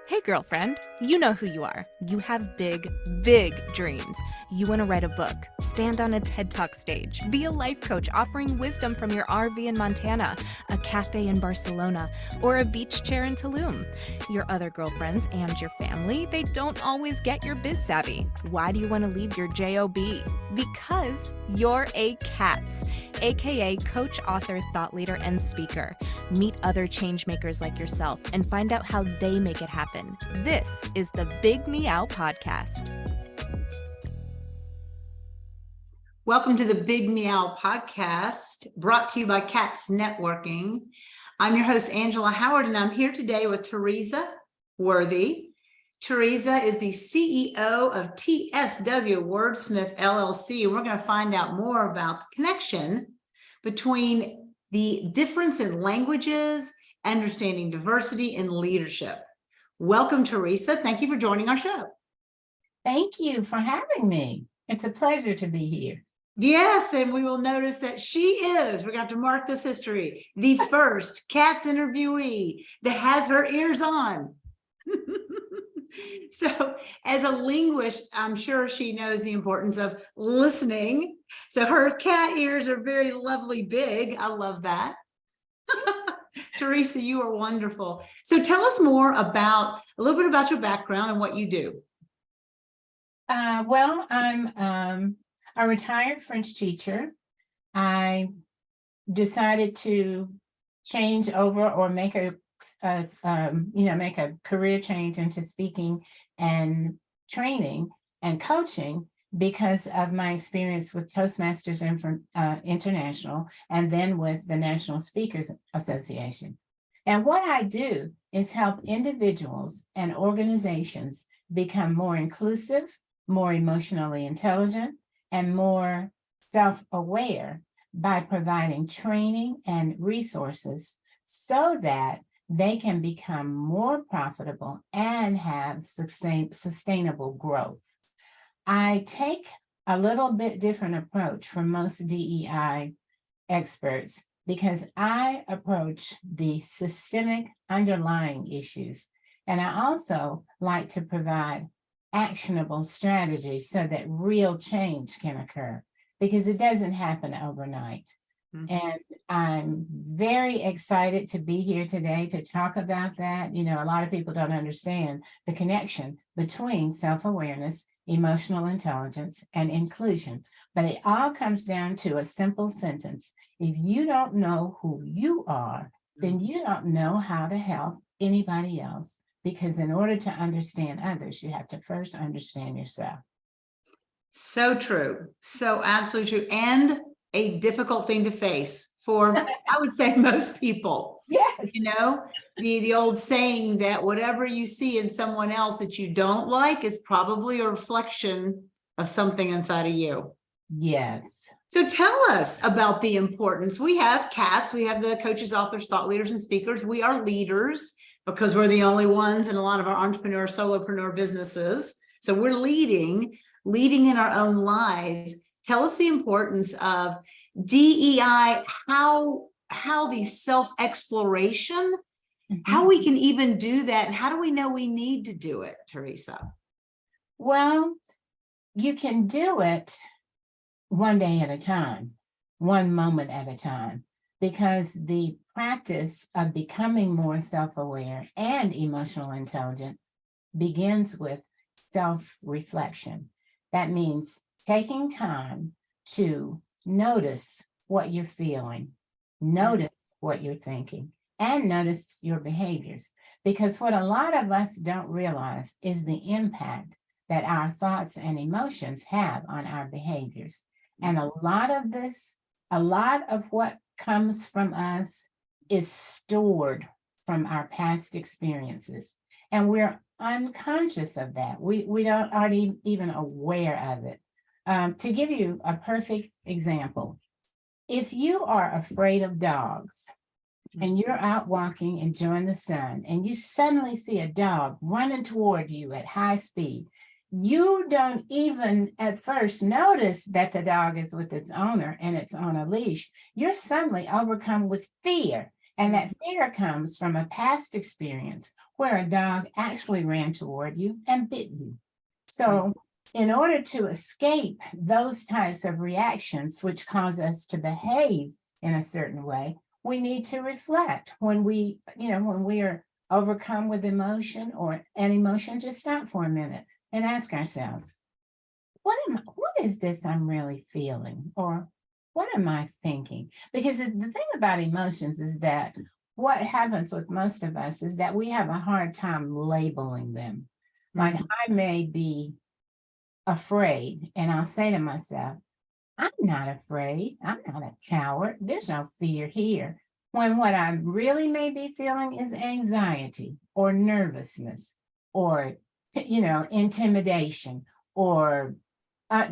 Hey, girlfriend, you know who you are. You have big, big dreams. You want to write a book, stand on a TED Talk stage, be a life coach offering wisdom from your RV in Montana, a cafe in Barcelona, or a beach chair in Tulum. Your other girlfriends and your family, they don't always get your biz savvy. Why do you want to leave your JOB? Because you're a C.A.T.S, aka coach, author, thought leader, and speaker. Meet other change makers like yourself and find out how they make it happen. This is the Big Meow podcast. Welcome to the Big Meow podcast, brought to you by C.A.T.S Networking. I'm your host, Angela Howard, and I'm here today with Theresa Worthy. Theresa is the CEO of TSW Wordsmith LLC, and we're going to find out more about the connection between the difference in languages, understanding diversity, and leadership. Welcome, Theresa. Thank you for joining our show. Thank you for having me. It's a pleasure to be here. Yes, and we will notice that she is, we're going to have to mark this history, the first C.A.T.S interviewee that has her ears on. So as a linguist, I'm sure she knows the importance of listening. So her cat ears are very lovely big. I love that. Theresa, you are wonderful. So tell us more about a little bit about your background and what you do. Well, I'm a retired French teacher. I decided to change over or make a career change into speaking and training and coaching because of my experience with Toastmasters International and then with the National Speakers Association. And what I do is help individuals and organizations become more inclusive, more emotionally intelligent, and more self-aware by providing training and resources so that they can become more profitable and have sustainable growth. I take a little bit different approach from most DEI experts because I approach the systemic underlying issues. And I also like to provide actionable strategies so that real change can occur because it doesn't happen overnight. And I'm very excited to be here today to talk about that. You know, a lot of people don't understand the connection between self-awareness, emotional intelligence, and inclusion. But it all comes down to a simple sentence. If you don't know who you are, then you don't know how to help anybody else. Because in order to understand others, you have to first understand yourself. So true. So absolutely true. And a difficult thing to face for, I would say, most people. Yes. You know, the old saying that whatever you see in someone else that you don't like is probably a reflection of something inside of you. Yes. So tell us about the importance. We have C.A.T.S, we have the coaches, authors, thought leaders, and speakers. We are leaders because we're the only ones in a lot of our entrepreneur, solopreneur businesses. So we're leading in our own lives. Tell us the importance of DEI, how the self-exploration, how we can even do that, and how do we know we need to do it, Theresa? Well, you can do it one day at a time, one moment at a time, because the practice of becoming more self-aware and emotional intelligent begins with self-reflection. That means taking time to notice what you're feeling, notice what you're thinking, and notice your behaviors. Because what a lot of us don't realize is the impact that our thoughts and emotions have on our behaviors. And a lot of what comes from us is stored from our past experiences. And we're unconscious of that. We aren't even aware of it. To give you a perfect example, if you are afraid of dogs and you're out walking, enjoying the sun, and you suddenly see a dog running toward you at high speed, you don't even at first notice that the dog is with its owner and it's on a leash. You're suddenly overcome with fear And that fear comes from a past experience where a dog actually ran toward you and bit you. So in order to escape those types of reactions, which cause us to behave in a certain way, we need to reflect when we are overcome with emotion or an emotion, just stop for a minute and ask ourselves, what is this I'm really feeling? Or what am I thinking? Because the thing about emotions is that what happens with most of us is that we have a hard time labeling them. Like I may be afraid and I'll say to myself, I'm not afraid. I'm not a coward. There's no fear here. When what I really may be feeling is anxiety or nervousness or, intimidation or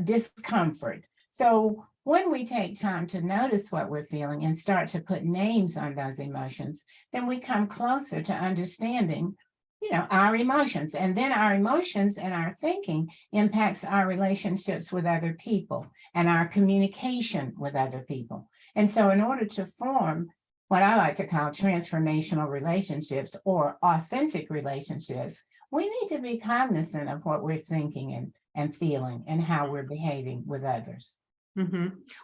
discomfort. So when we take time to notice what we're feeling and start to put names on those emotions, then we come closer to understanding, our emotions. And then our emotions and our thinking impacts our relationships with other people and our communication with other people. And so in order to form what I like to call transformational relationships or authentic relationships, we need to be cognizant of what we're thinking and feeling and how we're behaving with others.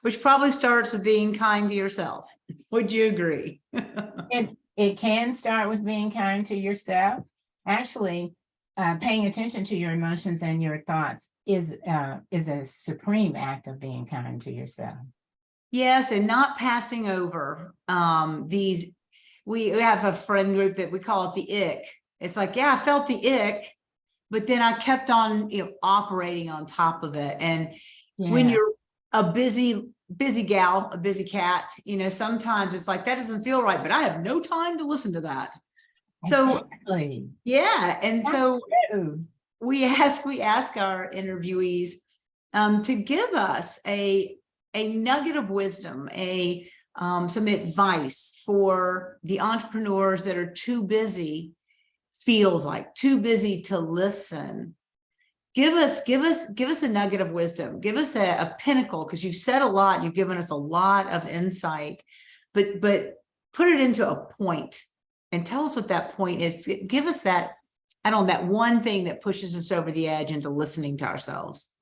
Which probably starts with being kind to yourself. Would you agree? It can start with being kind to yourself. Actually, paying attention to your emotions and your thoughts is a supreme act of being kind to yourself. Yes, and not passing over these. We have a friend group that we call it the ick. It's like, yeah, I felt the ick, but then I kept on, operating on top of it. And when you're a busy gal, a busy cat, sometimes it's like, that doesn't feel right, but I have no time to listen to that. Exactly. So, yeah. And That's so true. we ask our interviewees to give us a nugget of wisdom, some advice for the entrepreneurs that are too busy, feels like too busy to listen. Give us a nugget of wisdom. Give us a pinnacle, because you've said a lot. You've given us a lot of insight, but put it into a point and tell us what that point is. Give us that, that one thing that pushes us over the edge into listening to ourselves.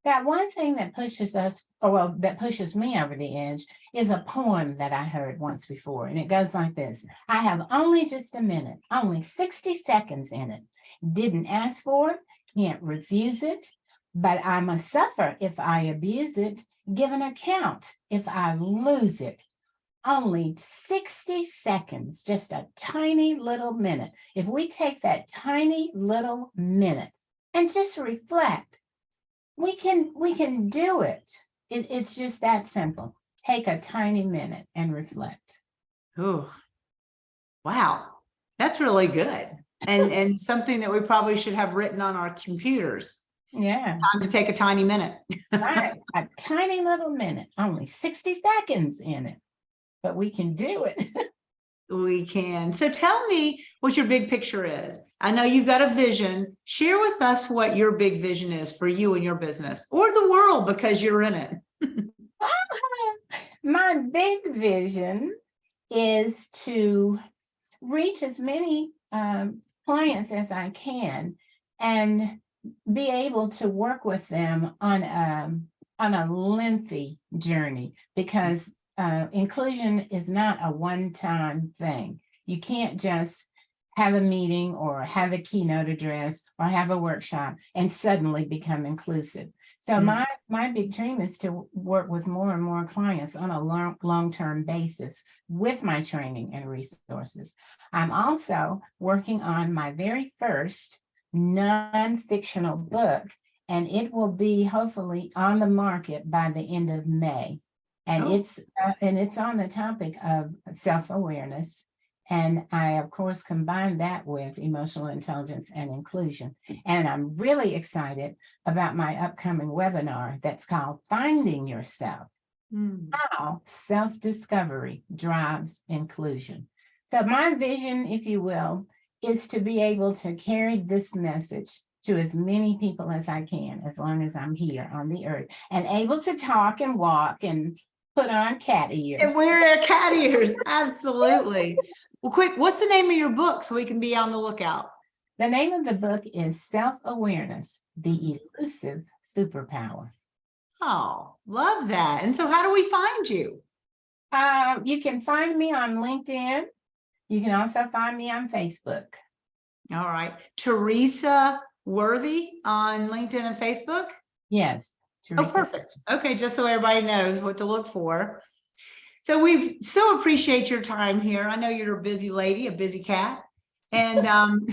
That one thing that pushes us, that pushes me over the edge is a poem that I heard once before. And it goes like this: I have only just a minute, only 60 seconds in it. Didn't ask for it, can't refuse it, but I must suffer if I abuse it, give an account if I lose it. Only 60 seconds, just a tiny little minute. If we take that tiny little minute and just reflect, we can do it. It's just that simple. Take a tiny minute and reflect. Oh, wow. That's really good. And something that we probably should have written on our computers. Yeah. Time to take a tiny minute. Right. A tiny little minute, only 60 seconds in it, but we can do it. We can. So tell me what your big picture is. I know you've got a vision. Share with us what your big vision is for you and your business, or the world, because you're in it. My big vision is to reach as many clients as I can and be able to work with them on a lengthy journey, because inclusion is not a one-time thing. You can't just have a meeting or have a keynote address or have a workshop and suddenly become inclusive. So my big dream is to work with more and more clients on a long-term basis with my training and resources. I'm also working on my very first non-fictional book, and it will be hopefully on the market by the end of May. And it's on the topic of self-awareness. And I, of course, combine that with emotional intelligence and inclusion. And I'm really excited about my upcoming webinar that's called Finding Yourself, How Self-Discovery Drives Inclusion. So my vision, if you will, is to be able to carry this message to as many people as I can, as long as I'm here on the earth and able to talk and walk and put on cat ears. And wear our cat ears. Absolutely. Well, quick, what's the name of your book so we can be on the lookout? The name of the book is Self-Awareness, the Elusive Superpower. Oh, love that. And so how do we find you? You can find me on LinkedIn. You can also find me on Facebook. All right. Theresa Worthy on LinkedIn and Facebook? Yes. Oh, Theresa. perfect. Okay, just so everybody knows what to look for. So we so appreciate your time here. I know you're a busy lady, a busy cat. And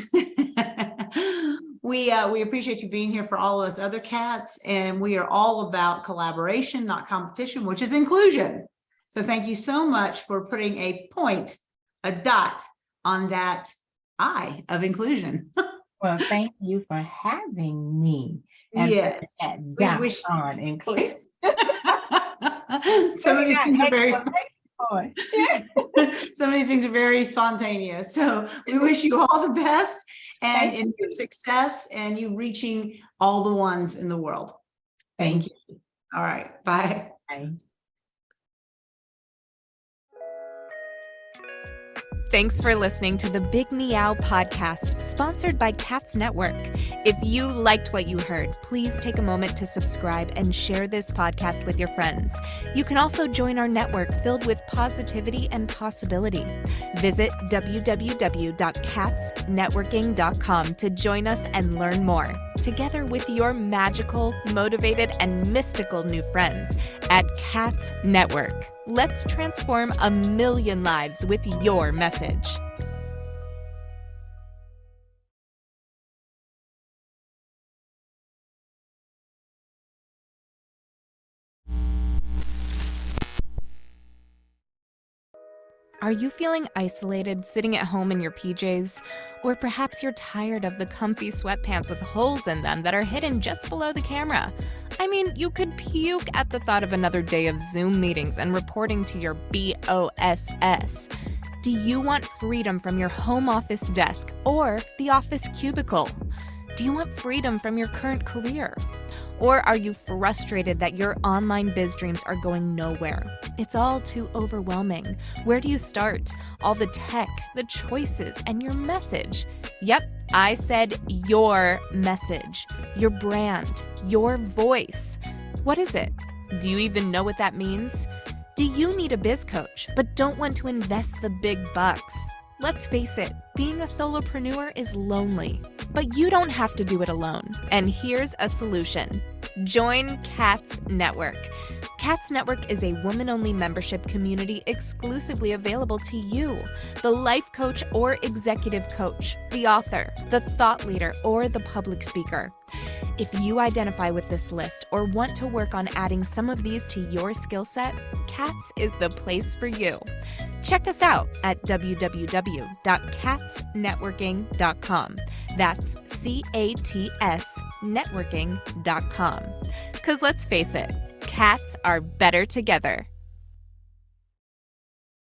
we appreciate you being here for all of us other cats. And we are all about collaboration, not competition, which is inclusion. So thank you so much for putting a point, a dot on that I of inclusion. Well, thank you for having me. And Yes. we wish on inclusion. Some of these things are very Yeah. some of these things are very spontaneous. So we wish you all the best and in your success and you reaching all the ones in the world. Thank you. All right. Bye. Bye. Thanks for listening to the Big Meow podcast, sponsored by C.A.T.S Network. If you liked what you heard, please take a moment to subscribe and share this podcast with your friends. You can also join our network filled with positivity and possibility. Visit www.catsnetworking.com to join us and learn more, together with your magical, motivated, and mystical new friends at C.A.T.S Network. Let's transform 1 million lives with your message. Are you feeling isolated sitting at home in your PJs? Or perhaps you're tired of the comfy sweatpants with holes in them that are hidden just below the camera? I mean, you could puke at the thought of another day of Zoom meetings and reporting to your BOSS. Do you want freedom from your home office desk or the office cubicle? Do you want freedom from your current career? Or are you frustrated that your online biz dreams are going nowhere? It's all too overwhelming. Where do you start? All the tech, the choices, and your message. Yep, I said your message, your brand, your voice. What is it? Do you even know what that means? Do you need a biz coach but don't want to invest the big bucks? Let's face it, being a solopreneur is lonely, but you don't have to do it alone. And here's a solution. Join C.A.T.S Network. C.A.T.S Network is a woman-only membership community exclusively available to you, the life coach or executive coach, the author, the thought leader, or the public speaker. If you identify with this list or want to work on adding some of these to your skill set, C.A.T.S is the place for you. Check us out at www.catsnetworking.com. That's C.A.T.S networking.com. Because let's face it, cats are better together.